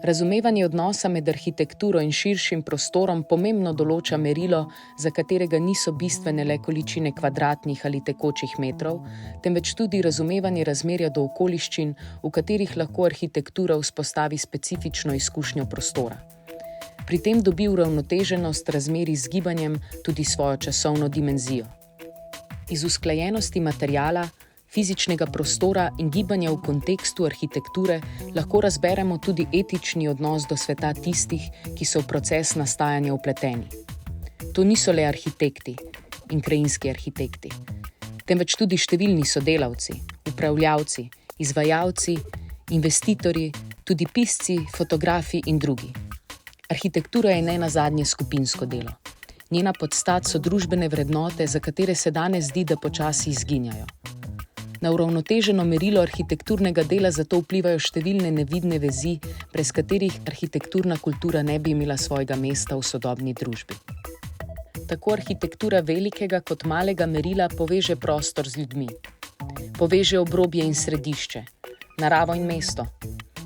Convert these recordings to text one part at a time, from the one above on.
Razumevanje odnosa med arhitekturo in širšim prostorom pomembno določa merilo, za katerega niso bistvene le količine kvadratnih ali tekočih metrov, temveč tudi razumevanje razmerja do okoliščin, v katerih lahko arhitektura vzpostavi specifično izkušnjo prostora. Pri tem dobi uravnoteženost razmerij z gibanjem tudi svojo časovno dimenzijo. Iz usklajenosti materiala, fizičnega prostora in gibanja v kontekstu arhitekture lahko razberemo tudi etični odnos do sveta tistih, ki so v proces nastajanja vpleteni. To niso le arhitekti in krajinski arhitekti, temveč tudi številni sodelavci, upravljavci, izvajalci, investitorji, tudi pisci, fotografi in drugi. Arhitektura je nenazadnje skupinsko delo. Njena podstat so družbene vrednote, za katere se danes zdi, da počasi izginjajo. Na uravnoteženo merilo arhitekturnega dela zato vplivajo številne nevidne vezi, brez katerih arhitekturna kultura ne bi imela svojega mesta v sodobni družbi. Tako arhitektura velikega kot malega merila poveže prostor z ljudmi. Poveže obrobje in središče, naravo in mesto,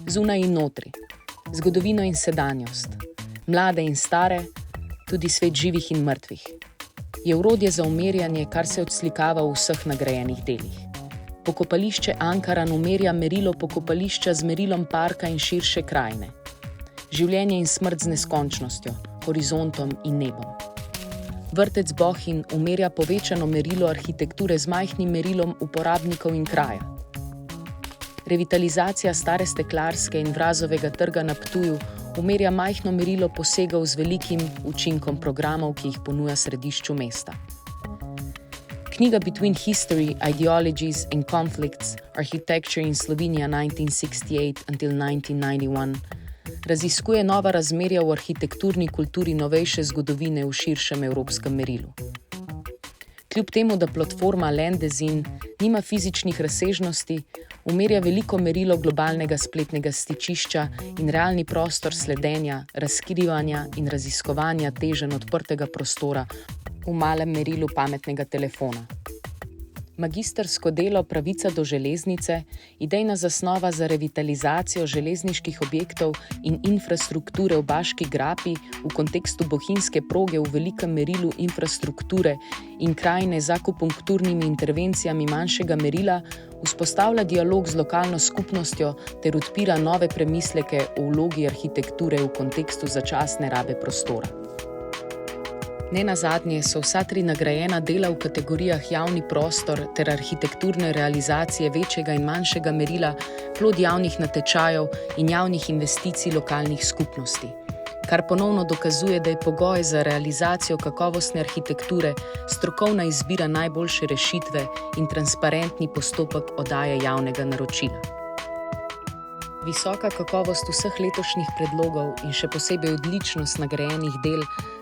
zunaj in notri, zgodovino in sedanjost, mlade in stare, tudi svet živih in mrtvih. Je orodje za umerjanje, kar se odslikava v vseh nagrajenih delih. Pokopališče Ankaran umerja merilo pokopališča z merilom parka in širše krajine. Življenje in smrt z neskončnostjo, horizontom in nebom. Vrtec Bohinj umerja povečano merilo arhitekture z majhnim merilom uporabnikov in kraja. Revitalizacija stare Steklarske in Vrazovega trga na Ptuju umerja majhno merilo posegov z velikim učinkom programov, ki jih ponuja središču mesta. Knjiga Between History, Ideologies and Conflicts, Architecture in Slovenia 1968 until 1991 raziskuje nova razmerja v arhitekturni kulturi novejše zgodovine v širšem evropskem merilu. Kljub temu, da platforma Landezin nima fizičnih razsežnosti, umerja veliko merilo globalnega spletnega stičišča in realni prostor sledenja, razkrivanja in raziskovanja teženj odprtega prostora v malem merilu pametnega telefona. Magistrsko delo Pravica do železnice, idejna zasnova za revitalizacijo železniških objektov in infrastrukture v Baški grapi v kontekstu bohinjske proge v velikem merilu infrastrukture in krajine z akupunkturnimi intervencijami manjšega merila, vzpostavlja dialog z lokalno skupnostjo ter odpira nove premisleke o vlogi arhitekture v kontekstu začasne rabe prostora. Nenazadnje so vsa tri nagrajena dela v kategorijah javni prostor ter arhitekturne realizacije večjega in manjšega merila plod javnih natečajev in javnih investicij lokalnih skupnosti, kar ponovno dokazuje, da je pogoj za realizacijo kakovostne arhitekture strokovna izbira najboljše rešitve in transparentni postopek oddaje javnega naročila. Visoka kakovost vseh letošnjih predlogov in še posebej odličnost nagrajenih del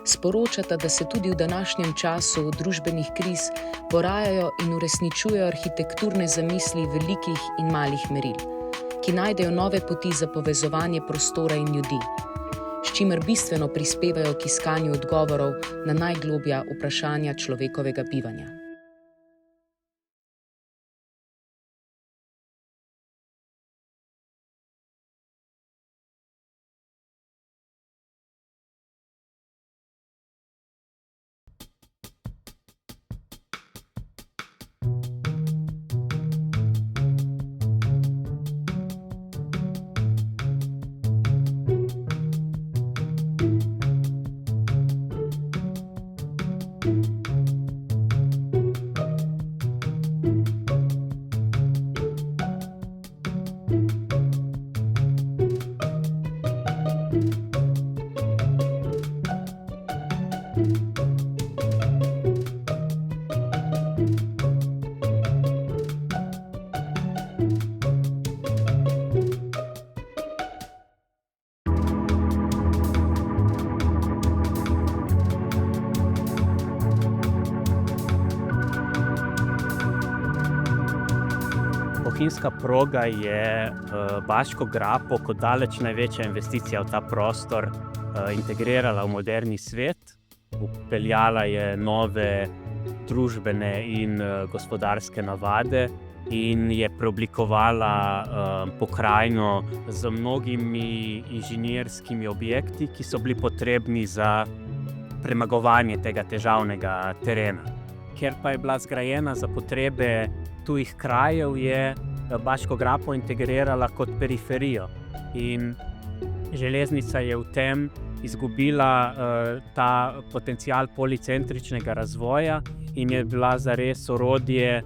sporočata, da se tudi v današnjem času družbenih kriz porajajo in uresničujejo arhitekturne zamisli velikih in malih meril, ki najdejo nove poti za povezovanje prostora in ljudi, s čimer bistveno prispevajo k iskanju odgovorov na najgloblja vprašanja človekovega bivanja. Bohinjska proga je Baško grapo kot daleč največja investicija v ta prostor integrirala v moderni svet. Vpeljala je nove družbene in gospodarske navade, in je preoblikovala pokrajino z mnogimi inženirskimi objekti, ki so bili potrebni za premagovanje tega težavnega terena. Ker pa je bila zgrajena za potrebe tujih krajev, je Baško grapo integrirala kot periferijo. In železnica je v tem izgubila ta potencial policentričnega razvoja in je bila zares orodje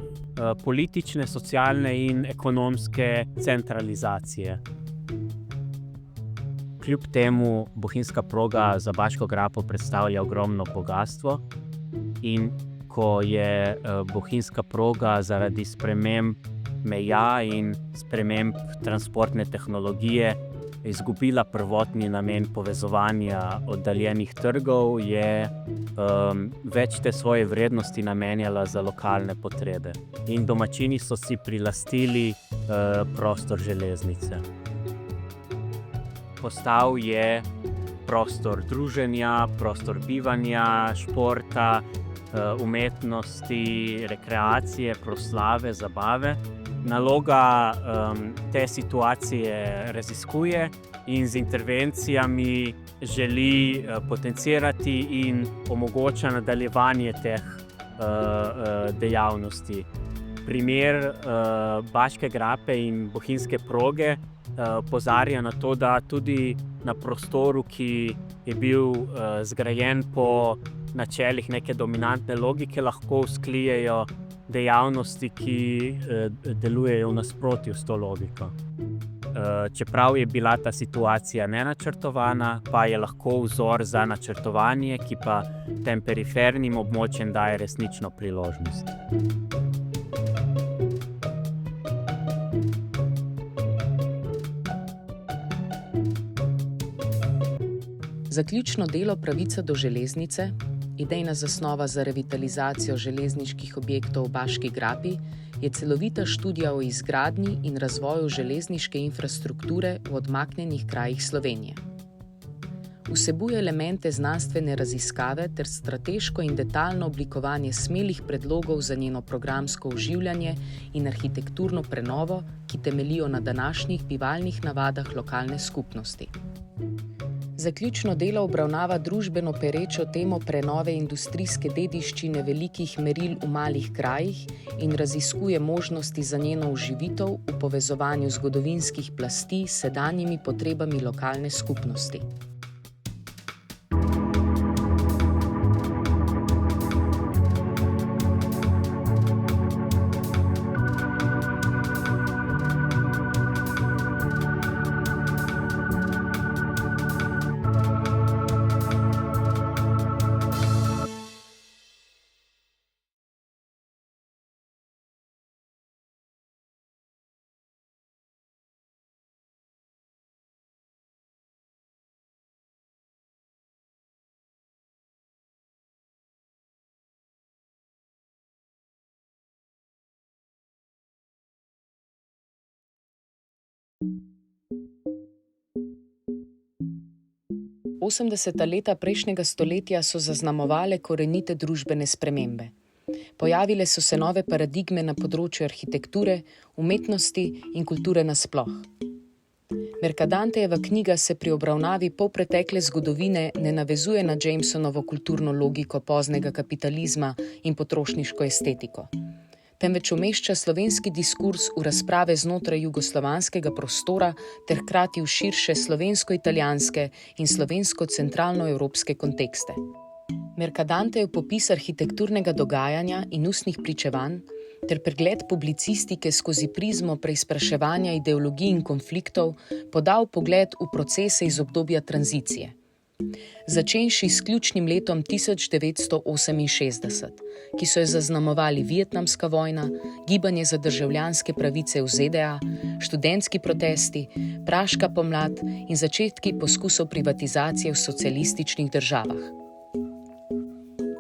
politične, socialne in ekonomske centralizacije. Kljub temu bohinjska proga za Baško grapo predstavlja ogromno bogastvo, in ko je bohinjska proga zaradi sprememb meja in sprememb transportne tehnologije izgubila prvotni namen povezovanja oddaljenih trgov, je več te svoje vrednosti namenjala za lokalne potrebe. In domačini so si prilastili prostor železnice. Postal je prostor druženja, prostor bivanja, športa, umetnosti, rekreacije, proslave, zabave. Naloga te situacije raziskuje in z intervencijami želi potencirati in omogoča nadaljevanje teh dejavnosti. Primer Baške grape in bohinjske proge opozarja na to, da tudi na prostoru, ki je bil zgrajen po načelih neke dominantne logike, lahko vzklijejo dejavnosti, ki delujejo v nasprotju s to logiko. Čeprav je bila ta situacija nenačrtovana, pa je lahko vzor za načrtovanje, ki pa tem perifernim območjem daje resnično priložnost. Zaključno delo Pravica do železnice, idejna zasnova za revitalizacijo železniških objektov v Baški grapi, je celovita študija o izgradnji in razvoju železniške infrastrukture v odmaknjenih krajih Slovenije. Vsebuje elemente znanstvene raziskave ter strateško in detaljno oblikovanje smelih predlogov za njeno programsko oživljanje in arhitekturno prenovo, ki temeljijo na današnjih bivalnih navadah lokalne skupnosti. Zaključno delo obravnava družbeno perečo temo prenove industrijske dediščine velikih meril v malih krajih in raziskuje možnosti za njeno oživitev v povezovanju zgodovinskih plasti s sedanjimi potrebami lokalne skupnosti. Osemdeseta leta prejšnjega stoletja so zaznamovale korenite družbene spremembe. Pojavile so se nove paradigme na področju arhitekture, umetnosti in kulture nasploh. Mercadantejeva knjiga se pri obravnavi polpretekle zgodovine ne navezuje na Jamesonovo kulturno logiko poznega kapitalizma in potrošniško estetiko, temveč umešča slovenski diskurs v razprave znotraj jugoslovanskega prostora ter hkrati v širše slovensko-italijanske in slovensko-centralnoevropske kontekste. Mercadantejev popis arhitekturnega dogajanja in ustnih pričevanj ter pregled publicistike skozi prizmo preizpraševanja ideologij in konfliktov podal pogled v procese iz obdobja tranzicije. Začenši s ključnim letom 1968, ki so jo zaznamovali vietnamska vojna, gibanje za državljanske pravice v ZDA, študentski protesti, praška pomlad in začetki poskusov privatizacije v socialističnih državah.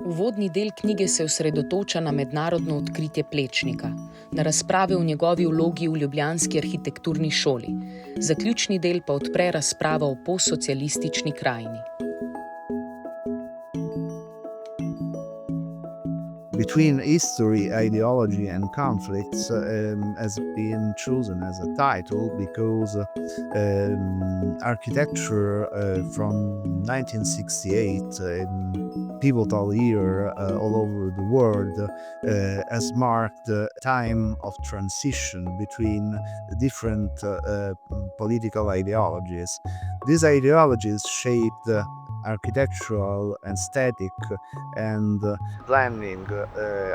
Uvodni del knjige se osredotoča na mednarodno odkritje Plečnika, na razprave o njegovi vlogi v ljubljanski arhitekturni šoli. Zaključni del pa odpre razpravo o postsocialistični krajini. between history, ideology, and conflicts has been chosen as a title because architecture from 1968, pivotal year all over the world, has marked a time of transition between different political ideologies. These ideologies shaped architectural, aesthetic, and planning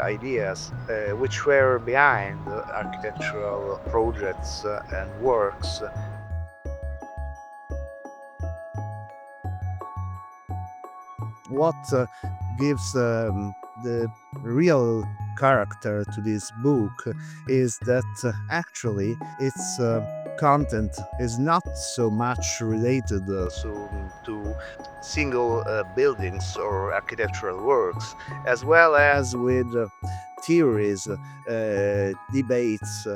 ideas which were behind architectural projects and works. What gives the real character to this book is that actually its content is not so much related to single buildings or architectural works, as well as with theories, debates,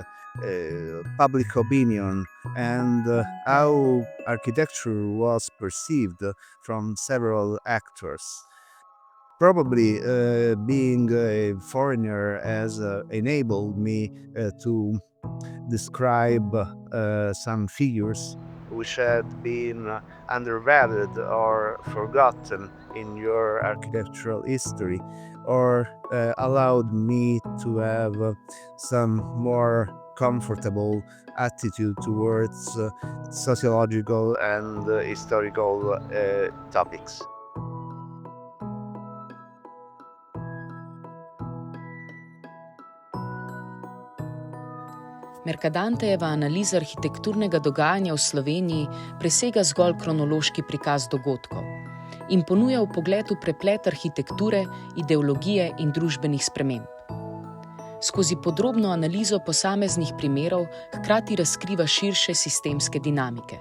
public opinion, and how architecture was perceived from several actors. Probably being a foreigner has enabled me to describe some figures which had been undervalued or forgotten in your architectural history, or allowed me to have some more comfortable attitude towards sociological and historical topics. Mercadantejeva analiza arhitekturnega dogajanja v Sloveniji presega zgolj kronološki prikaz dogodkov in ponuja vpogled v preplet arhitekture, ideologije in družbenih sprememb. Skozi podrobno analizo posameznih primerov hkrati razkriva širše sistemske dinamike.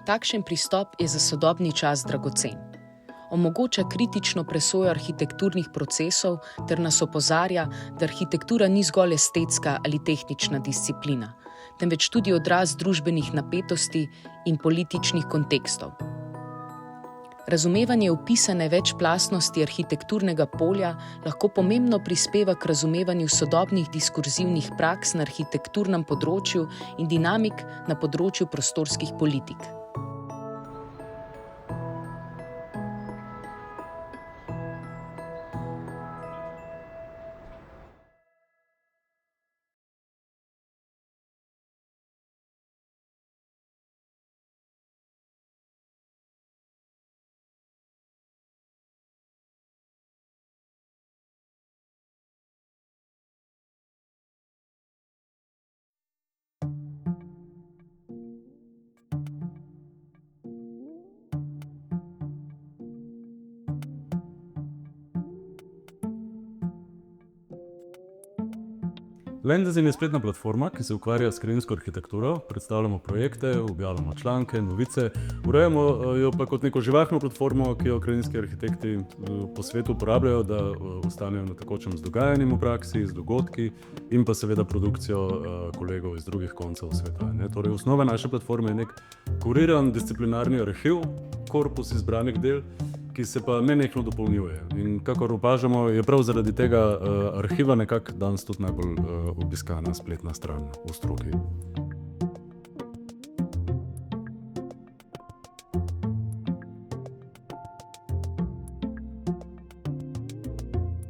Takšen pristop je za sodobni čas dragocen. Omogoča kritično presojo arhitekturnih procesov ter nas opozarja, da arhitektura ni zgolj estetska ali tehnična disciplina, temveč tudi odraz družbenih napetosti in političnih kontekstov. Razumevanje opisane večplastnosti arhitekturnega polja lahko pomembno prispeva k razumevanju sodobnih diskurzivnih praks na arhitekturnem področju in dinamik na področju prostorskih politik. Landezin je spletna platforma, ki se ukvarja s krajinsko arhitekturo, predstavljamo projekte, objavljamo članke, novice, urejamo jo pa kot neko živahno platformo, ki jo krajinski arhitekti po svetu uporabljajo, da ostanejo na tekočem z dogajanjem v praksi, z dogodki in pa seveda produkcijo kolegov iz drugih koncev sveta. Torej, osnova naše platforme je nek kuriran disciplinarni arhiv, korpus izbranih del, ki se pa nenehno dopolnjuje. In kakor opažamo, je prav zaradi tega arhiva nekako danes tudi najbolj obiskana spletna stran v stroki.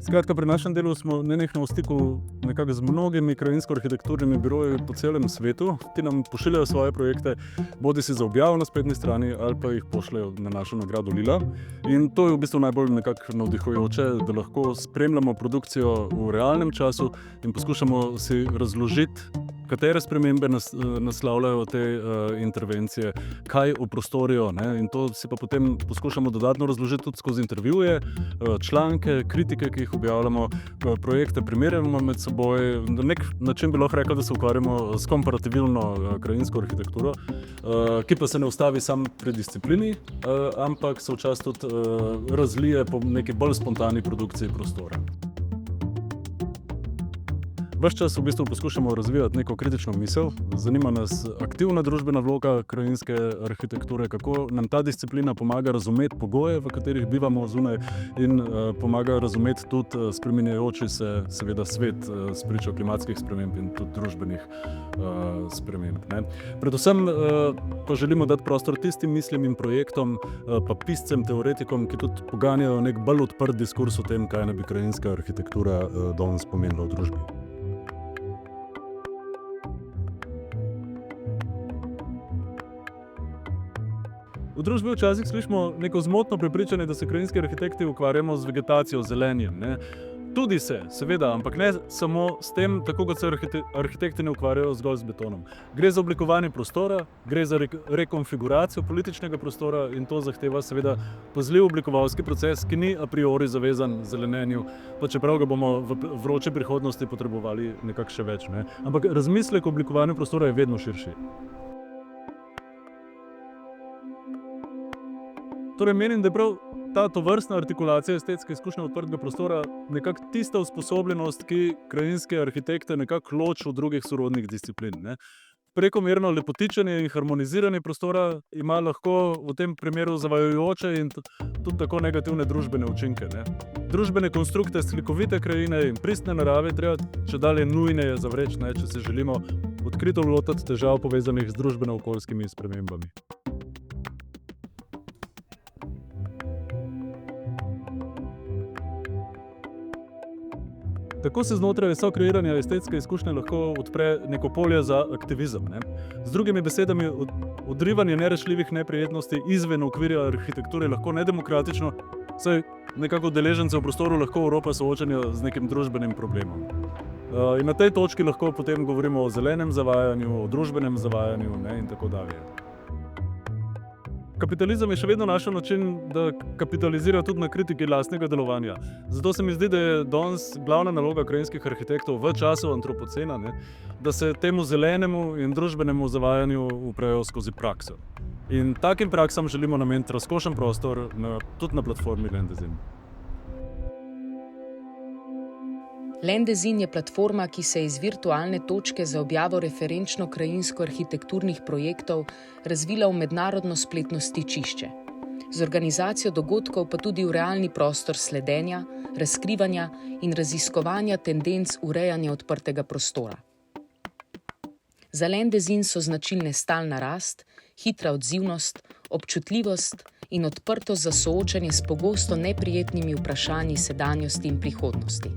Skratka, pri našem delu smo nenehno v stiku nekako z mnogimi krajinsko-arhitekturnimi biroji po celem svetu. Ti nam pošiljajo svoje projekte, bodisi za objavo na spletni strani ali pa jih pošljajo na našo nagrado Lila. In to je v bistvu najbolj nekako navdihujoče, da lahko spremljamo produkcijo v realnem času in poskušamo si razložiti, katere spremembe naslavljajo te intervencije, kaj oprostorijo, in to si pa potem poskušamo dodatno razložiti tudi skozi intervjuje, članke, kritike, ki jih objavljamo, projekte primerjamo med seboj. Na nek način bi lahko rekli, da se ukvarjamo s komparatibilno krajinsko arhitekturo, ki pa se ne ustavi sam pri disciplini, ampak se včasih tudi razlije po neki bolj spontani produkciji prostora. Ves čas v bistvu poskušamo razvijati neko kritično misel. Zanima nas aktivna družbena vloga krajinske arhitekture, kako nam ta disciplina pomaga razumeti pogoje, v katerih bivamo zunaj, in pomaga razumeti tudi spreminjajoči se seveda svet spričo klimatskih sprememb in tudi družbenih sprememb. Ne. Predvsem pa želimo dati prostor tistim mislim in projektom, pa piscem, teoretikom, ki tudi poganjajo nek bolj odprt diskurs o tem, kaj naj bi krajinska arhitektura danes pomenila v družbi. V družbi včasih slišimo neko zmotno prepričanje, da se krajinski arhitekti ukvarjamo z vegetacijo, zelenjem. Ne? Tudi se, seveda, ampak ne samo s tem, tako kot se arhitekti ne ukvarjajo zgolj z betonom. Gre za oblikovanje prostora, gre za rekonfiguracijo političnega prostora in to zahteva seveda pazljiv oblikovalski proces, ki ni a priori zavezan zelenenju, pa čeprav ga bomo v vroči prihodnosti potrebovali nekako še več. Ne? Ampak razmislek o oblikovanju prostora je vedno širši. Torej menim, da je prav ta tovrstna artikulacija estetske izkušnje odprtega prostora nekako tista usposobljenost, ki krajinske arhitekte nekako loči od drugih sorodnih disciplin. Ne? Prekomerno lepotičenje in harmoniziranje prostora ima lahko v tem primeru zavajajoče in tudi tako negativne družbene učinke. Ne? Družbene konstrukte slikovite krajine in pristne narave treba čedalje nujneje zavreči, ne, če se želimo odkrito lotiti težav povezanih z družbeno-okoljskimi spremembami. Tako se znotraj sokreiranja estetske izkušnje lahko odpre neko polje za aktivizem. Ne? Z drugimi besedami, odrivanje nerešljivih neprijetnosti izven okvirja arhitekture je lahko nedemokratično, saj nekako udeležence v prostoru lahko Evropa soočanja z nekim družbenim problemom. In na tej točki lahko potem govorimo o zelenem zavajanju, o družbenem zavajanju, ne, in tako dalje. Kapitalizem je še vedno našel način, da kapitalizira tudi na kritiki lastnega delovanja. Zato se mi zdi, da je danes glavna naloga krajinskih arhitektov v času antropocena, ne, da se temu zelenemu in družbenemu zavajanju uprejo skozi prakso. In takim praksam želimo nameniti razkošen prostor tudi na platformi Lendezin. Lendezin je platforma, ki se je iz virtualne točke za objavo referenčno krajinsko-arhitekturnih projektov razvila v mednarodno spletno stičišče. Z organizacijo dogodkov pa tudi v realni prostor sledenja, razkrivanja in raziskovanja tendenc urejanja odprtega prostora. Za Lendezin so značilne stalna rast, hitra odzivnost, občutljivost in odprtost za soočanje s pogosto neprijetnimi vprašanji sedanjosti in prihodnosti.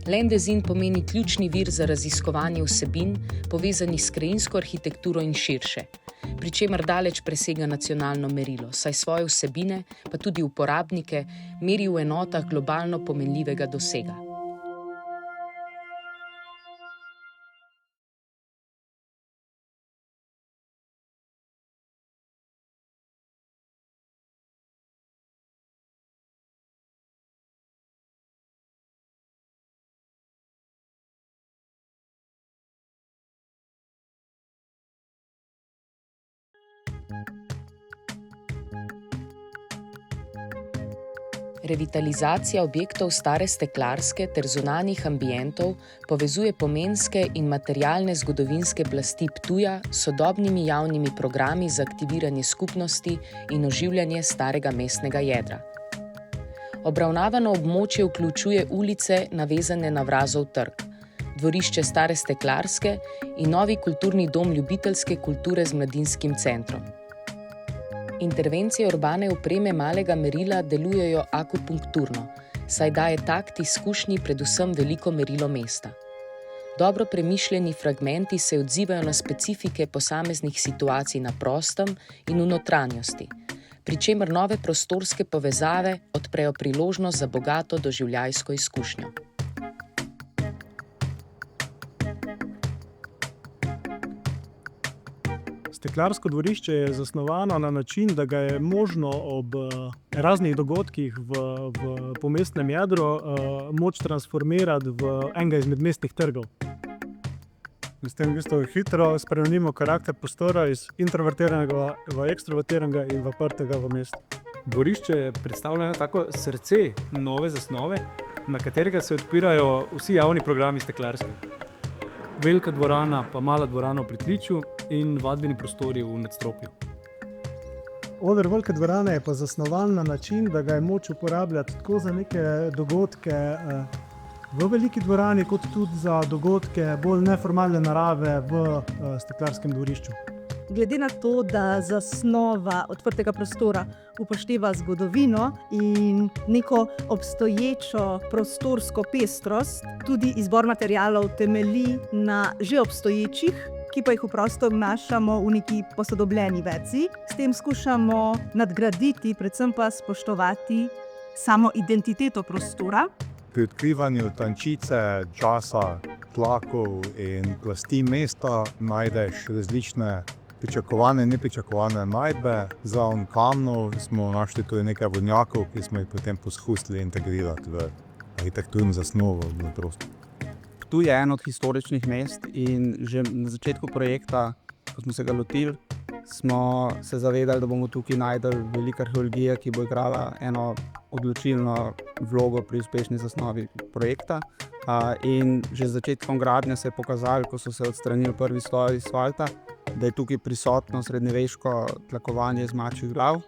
Lendezin pomeni ključni vir za raziskovanje vsebin, povezanih s krajinsko arhitekturo in širše, pri čemer daleč presega nacionalno merilo, saj svoje vsebine, pa tudi uporabnike, meri v enotah globalno pomenljivega dosega. Revitalizacija objektov stare steklarske ter zunanjih ambientov povezuje pomenske in materialne zgodovinske plasti Ptuja s sodobnimi javnimi programi za aktiviranje skupnosti in oživljanje starega mestnega jedra. Obravnavano območje vključuje ulice, navezane na Vrazov trg, dvorišče stare steklarske in novi kulturni dom ljubiteljske kulture z mladinskim centrom. Intervencije urbane opreme malega merila delujejo akupunkturno, saj daje takt izkušnji predvsem veliko merilo mesta. Dobro premišljeni fragmenti se odzivajo na specifike posameznih situacij na prostem in v notranjosti, pri čemer nove prostorske povezave odprejo priložnost za bogato doživljajsko izkušnjo. Steklarsko dvorišče je zasnovano na način, da ga je možno ob raznih dogodkih v pomestnem jedru moč transformirati v enega izmed mestnih trgov. S tem hitro spremenimo karakter prostora iz introvertiranega v ekstrovertiranega in v odprtega v mesto. Dvorišče je predstavljeno tako srce nove zasnove, na katerega se odpirajo vsi javni programi steklarske. Velika dvorana, pa mala dvorana v pritličju in vadbeni prostori v nadstropju. Oder velike dvorane je pa zasnovan na način, da ga je moč uporabljati tako za neke dogodke v veliki dvorani, kot tudi za dogodke bolj neformalne narave v steklarskem dvorišču. Glede na to, da zasnova odprtega prostora upošteva zgodovino in neko obstoječo prostorsko pestrost, tudi izbor materialov temelji na že obstoječih, ki pa jih v prostor vnašamo v neki posodobljeni verziji. S tem skušamo nadgraditi, predvsem pa spoštovati samo identiteto prostora. Pri odkrivanju tančice, časa, tlakov in plasti mesta najdeš različne pričakovane in nepričakovane najdbe. Zraven kamnov smo našli tudi nekaj vodnjakov, ki smo jih potem poskusili integrirati v arhitekturno zasnovo v prostor. Ptuj je eno od historičnih mest in že na začetku projekta, ko smo se ga lotili, smo se zavedali, da bomo tukaj našli veliko arheologije, ki bo igrala eno odločilno vlogo pri uspešni zasnovi projekta. In že z začetkom gradnje se je pokazalo, ko so se odstranili prvi sloji asfalta, da je tukaj prisotno srednjeveško tlakovanje iz mačjih glav.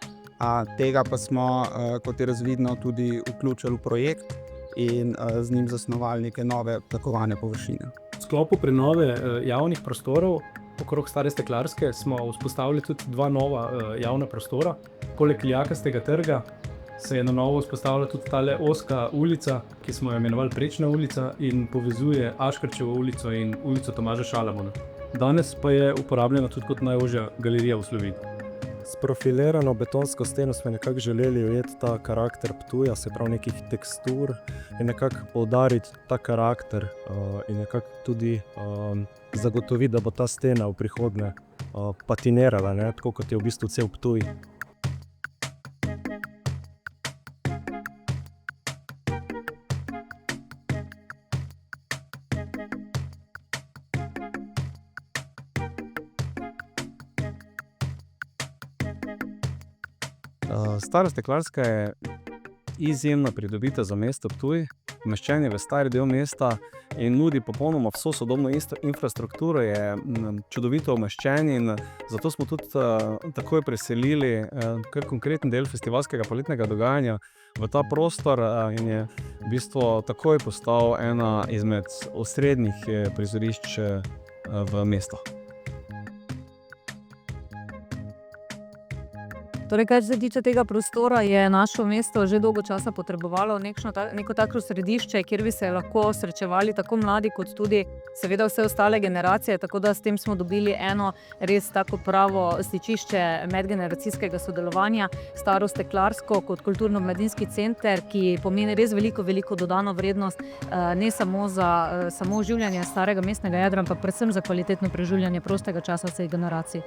Tega pa smo, kot je razvidno, tudi vključili v projekt in z njim zasnovali neke nove tlakovane površine. V sklopu prenove javnih prostorov okrog Stare Steklarske smo vzpostavili tudi dva nova javna prostora. Poleg Ljakastega trga se je na novo vzpostavila tudi tale ozka ulica, ki smo jo imenovali Prečna ulica in povezuje Aškerčevo ulico in ulico Tomaža Šalamona. Danes pa je uporabljena tudi kot najožja galerija v Sloveniji. S profilirano betonsko steno smo nekako želeli ujeti ta karakter Ptuja, se pravi nekih tekstur in nekako poudariti ta karakter in nekako tudi zagotoviti, da bo ta stena v prihodnje patinirala, tako kot je v bistvu cel Ptuj. Stara Steklarska je izjemna pridobitev za mesto Ptuj. Umeščen je v stari del mesta in nudi popolnoma vso sodobno infrastrukturo, je čudovito umeščen in zato smo tudi takoj preselili kar konkreten del festivalskega poletnega dogajanja v ta prostor in je v bistvu takoj postal ena izmed osrednjih prizorišč v mestu. Torej, kar se tiče tega prostora, je naše mesto že dolgo časa potrebovalo neko tako središče, kjer bi se lahko srečevali tako mladi kot tudi seveda vse ostale generacije, tako da s tem smo dobili eno res tako pravo stičišče medgeneracijskega sodelovanja, Staro Steklarsko kot kulturno-mladinski center, ki pomeni res veliko dodano vrednost, ne samo za samo oživljanje starega mestnega jedra, ampak predvsem za kvalitetno preživljanje prostega časa vseh generacij.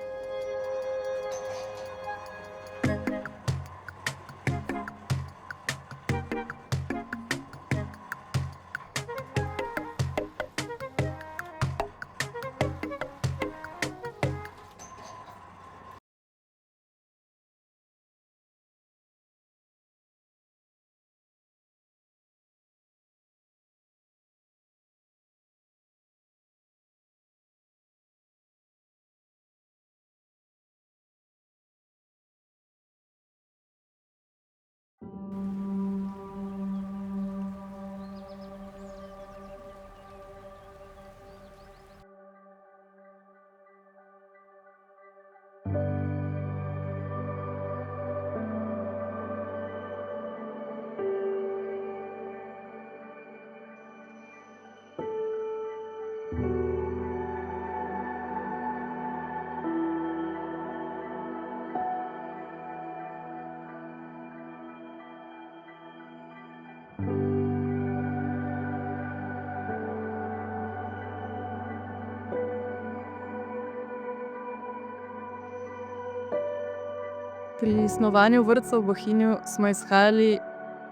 Pri snovanju vrtca v Bohinju smo izhajali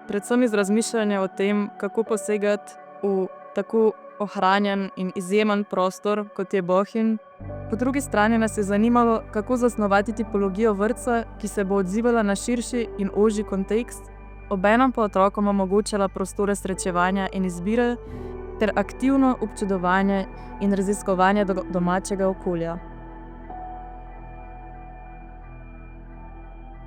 predvsem iz razmišljanja o tem, kako posegati v tako ohranjen in izjemen prostor, kot je Bohinj. Po drugi strani nas je zanimalo, kako zasnovati tipologijo vrtca, ki se bo odzivala na širši in ožji kontekst obenem pa otrokom omogočala prostore srečevanja in izbire ter aktivno občudovanje in raziskovanje domačega okolja.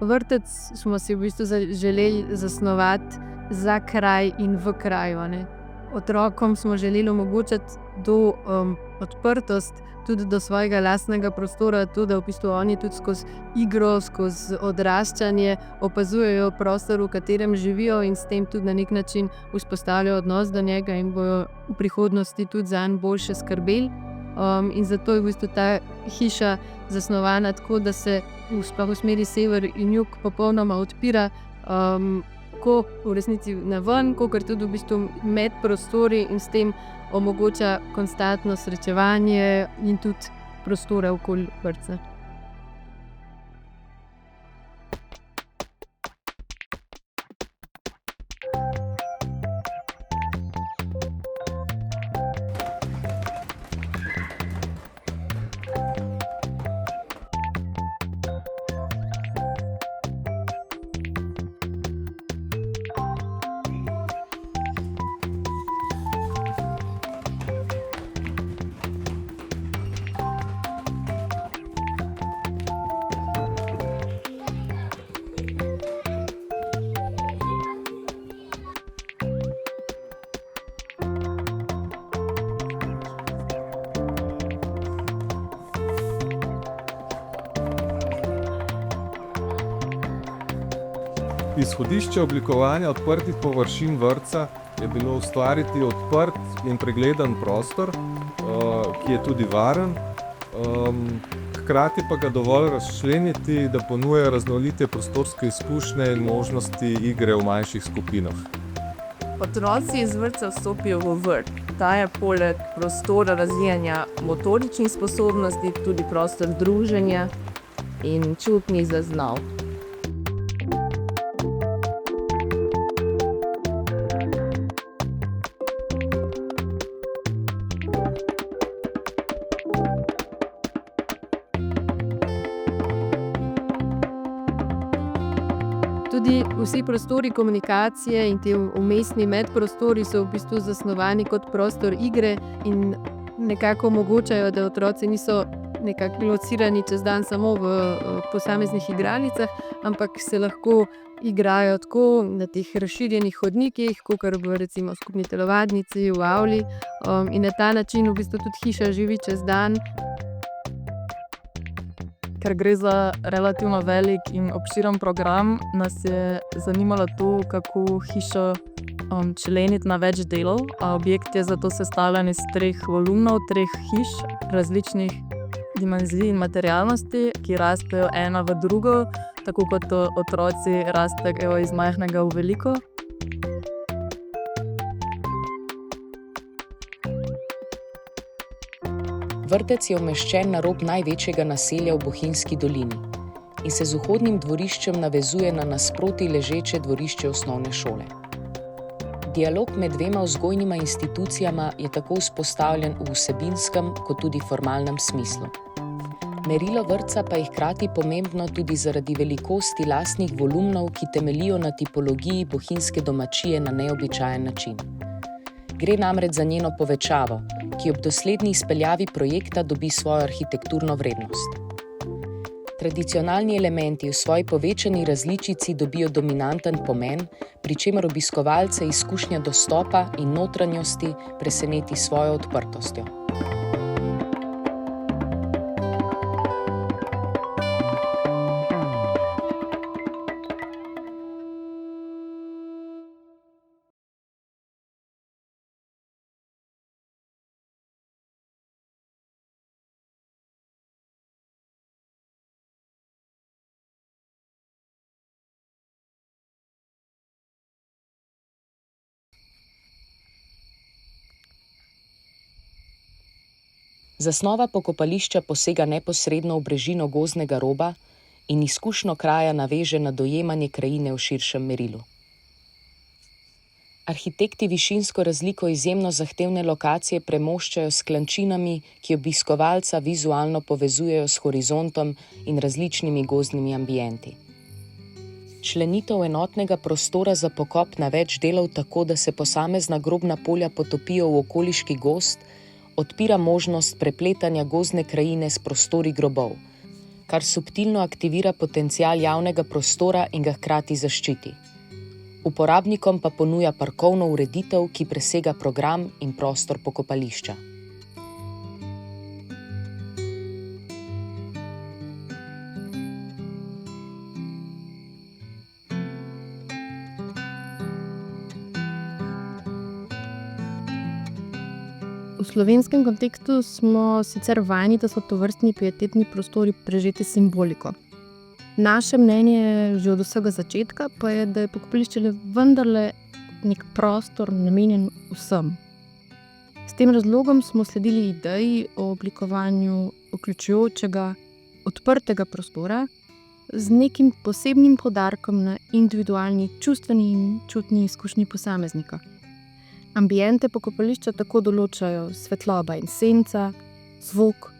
Vrtec smo si v bistvu želeli zasnovati za kraj in v kraju. Ne? Otrokom smo želeli omogočiti to odprtost tudi do svojega lastnega prostora, tudi da v bistvu oni tudi skozi igro, skozi odraščanje opazujejo prostor, v katerem živijo in s tem tudi na nek način vzpostavljajo odnos do njega in bojo v prihodnosti tudi zanj boljše skrbeli. In zato je v bistvu ta hiša zasnovana tako, da se v smeri sever in jug popolnoma odpira, ko v resnici na ven, kakor tudi v bistvu med prostori in s tem omogoča konstantno srečevanje in tudi prostore okoli vrtca. Izhodišče oblikovanja odprtih površin vrtca je bilo ustvariti odprt in pregledan prostor, ki je tudi varen, hkrati pa ga dovolj razčleniti, da ponuja raznolike prostorske izkušnje in možnosti igre v manjših skupinah. Otroci iz vrtca vstopijo v vrt. Ta je poleg prostora razvijanja motoričnih sposobnosti tudi prostor druženja in čutnih zaznav. Tudi vsi prostori komunikacije in ti vmesni medprostori so v bistvu zasnovani kot prostor igre in nekako omogočajo, da otroci niso nekako locirani čez dan samo v posameznih igralnicah, ampak se lahko igrajo tako na teh razširjenih hodnikih, kakor v recimo skupni telovadnici, v avli, in na ta način v bistvu tudi hiša živi čez dan. Ker gre za relativno velik in obširen program, nas je zanimalo to, kako hišo členiti na več delov. Objekt je zato sestavljen iz 3 volumnov, 3 hiš različnih dimenzij in materialnosti, ki rastejo ena v drugo, tako kot otroci rastejo iz majhnega v veliko. Vrtec je umeščen na rob največjega naselja v Bohinjski dolini in se z vhodnim dvoriščem navezuje na nasproti ležeče dvorišče osnovne šole. Dialog med dvema vzgojnima institucijama je tako vzpostavljen v vsebinskem kot tudi formalnem smislu. Merilo vrtca pa je hkrati pomembno tudi zaradi velikosti lastnih volumnov, ki temeljijo na tipologiji bohinjske domačije na neobičajen način. Gre namreč za njeno povečavo, ki ob dosledni izpeljavi projekta dobi svojo arhitekturno vrednost. Tradicionalni elementi v svoji povečani različici dobijo dominanten pomen, pri čemer obiskovalce izkušnja dostopa in notranjosti preseneti svojo odprtostjo. Zasnova pokopališča posega neposredno v brežino gozdnega roba in izkušnjo kraja naveže na dojemanje krajine v širšem merilu. Arhitekti višinsko razliko izjemno zahtevne lokacije premoščajo s klančinami, ki obiskovalca vizualno povezujejo s horizontom in različnimi gozdnimi ambienti. Členitev enotnega prostora za pokop na več delov tako, da se posamezna grobna polja potopijo v okoliški gozd, odpira možnost prepletanja gozdne krajine s prostori grobov, kar subtilno aktivira potencial javnega prostora in ga hkrati zaščiti. Uporabnikom pa ponuja parkovno ureditev, ki presega program in prostor pokopališča. V slovenskem kontekstu smo sicer vajeni, da so tovrstni pietetni prostori prežeti s simboliko. Naše mnenje že od vsega začetka pa je, da je pokopališče vendarle nek prostor namenjen vsem. S tem razlogom smo sledili ideji o oblikovanju vključujočega, odprtega prostora z nekim posebnim poudarkom na individualni čustveni in čutni izkušnji posameznika. Ambiente pokopališča tako določajo svetloba in senca, zvok,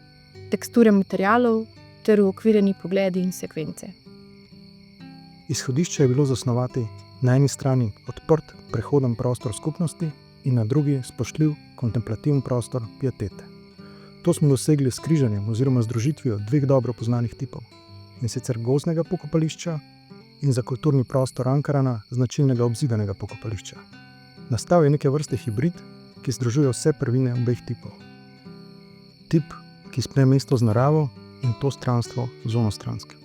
teksture materialov ter uokvirjeni pogledi in sekvence. Izhodišče je bilo zasnovati na eni strani odprt, prehoden prostor skupnosti in na drugi spoštljiv, kontemplativen prostor pietete. To smo dosegli s križanjem oziroma združitvijo dveh dobro poznanih tipov, in sicer gozdnega pokopališča in za kulturni prostor Ankarana značilnega obzidanega pokopališča. Nastal je neke vrste hibrid, ki združuje vse prvine obeh tipov. Tip, ki spne mesto z naravo, in to stranstvo z onostranskim.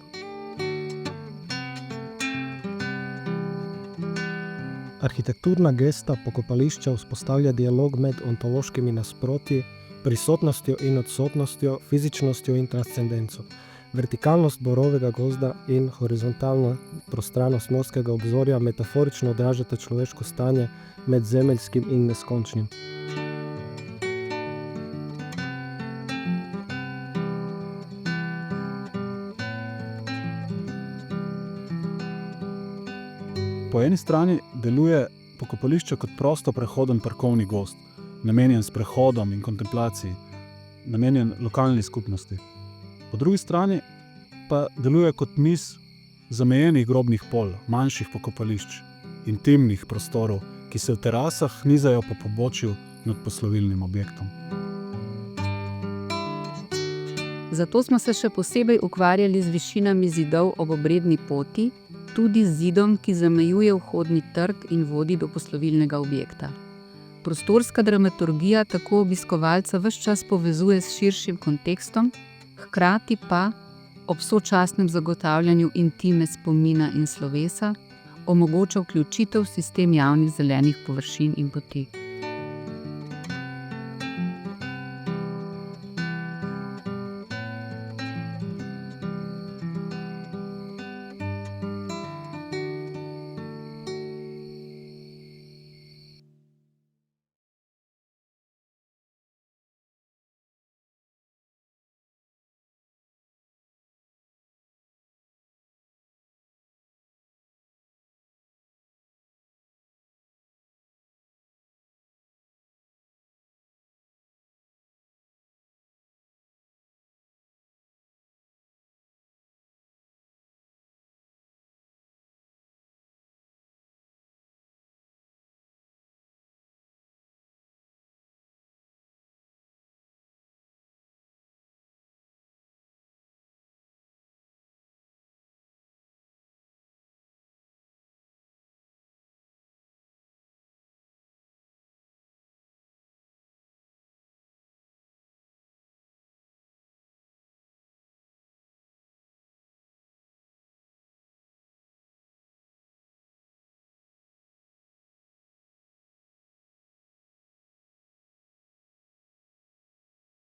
Arhitekturna gesta pokopališča vzpostavlja dialog med ontološkimi nasprotji, prisotnostjo in odsotnostjo, fizičnostjo in transcendenco. Vertikalnost borovega gozda in horizontalna prostranost morskega obzorja metaforično odražata človeško stanje med zemeljskim in neskončnim. Po eni strani deluje pokopališče kot prosto prehoden parkovni gozd, namenjen sprehodom in kontemplaciji, namenjen lokalni skupnosti. Po drugi strani pa deluje kot miz zamejenih grobnih polj, manjših pokopališč, intimnih prostorov, ki se v terasah nizajo po pobočju nad poslovilnim objektom. Zato smo se še posebej ukvarjali z višinami zidov ob obredni poti, tudi z zidom, ki zamejuje vhodni trg in vodi do poslovilnega objekta. Prostorska dramaturgija tako obiskovalca ves čas povezuje s širšim kontekstom, hkrati pa, ob sočasnem zagotavljanju intime spomina in slovesa, omogoča vključitev v sistem javnih zelenih površin in poti.